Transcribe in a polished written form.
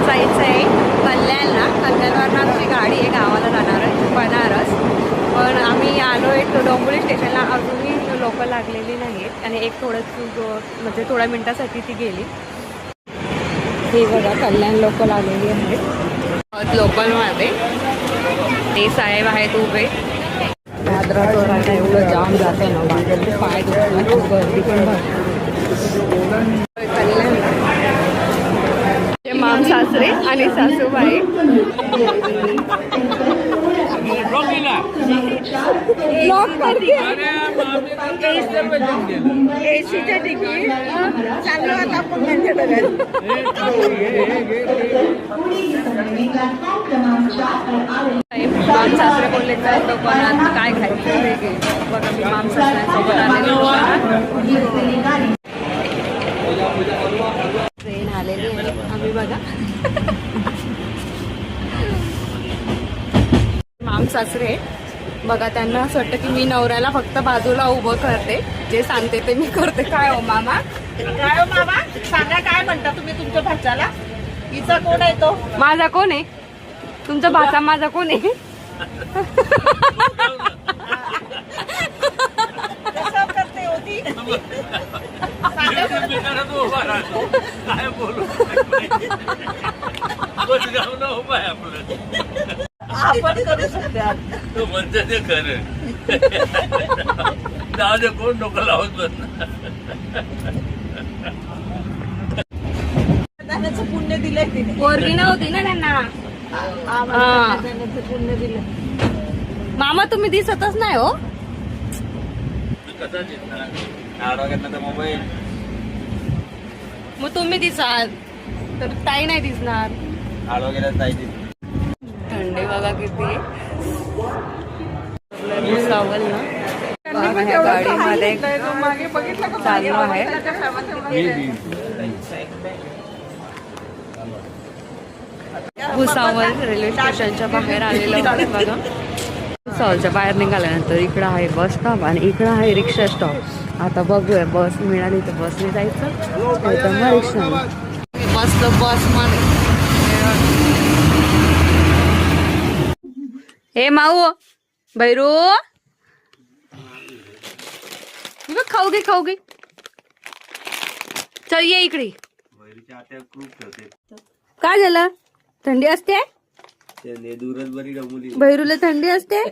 जायचं आहे कल्याणला. कल्याणवरनं आमची गाडी आहे, गावाला जाणार आहे बनारस. पण आम्ही आलो आहे डोंबिवली स्टेशनला, अजूनही लोक लागलेली नाहीत आणि एक म्हणजे थोड्या मिनटासाठी ती गेली. हे बघा कल्याण लोक लागलेली आहेत लोकलमध्ये. ते साहेब आहेत उभे. दादरा चौराला एवढं जाम जातं ना, बाहेर पाय दुखतात, गर्दी पण भरते. माम सासरे आणि सासूबाई. लॉक करते एसीच्या तिकीट चालू आता आपण माम सासरे बोलले तर दुकानात काय खायचं हे घे. बघा मी माम सासऱ्यांसोबत आलेली दुकानात. ट्रेन आलेली आहे आम्ही बघा. माम सासरे बघा, त्यांना असं वाटतं की मी नवऱ्याला फक्त बाजूला उभं करते, जे सांगते ते मी करते. काय हो मामा, काय हो मामा, सांगा काय म्हणता तुम्ही तुमच्या भाच्याला? हिचा कोण आहे तो? माझा कोण आहे? तुमचा भाचा माझा कोण आहे? कसं करते होती? आपण करू शकतो म्हणते ते खरं. जाऊ दे, कोण डोकं लावत बसणार. पुण्य दिलंय तिने. पोरगी नव्हती ना त्यांना. पुण्य दिलं. मामा तुम्ही दिसतच नाही हो. कसा दिसणार मोबाईल? मग तुम्ही दिसाल तर ताई नाही दिसणार. आडवा गेला जायची. थंडी बघा किती सावल ना. ह्या गाडीमध्ये चालू आहे. भुसावळ रेल्वे स्टेशनच्या बाहेर आलेलं आहे बघा. भुसावळच्या बाहेर निघाल्यानंतर इकडं आहे बस स्टॉप आणि इकडं आहे रिक्षा स्टॉप. आता बघूया बस मिळाली तर बसने जायचं, नाही तर मग रिक्षा. मस्त बस मध्ये. हे माऊ बैरू खाऊ घे. चल ये इकडे. काय झालं? थंडी असते? बरी भैरूला थंडी असते.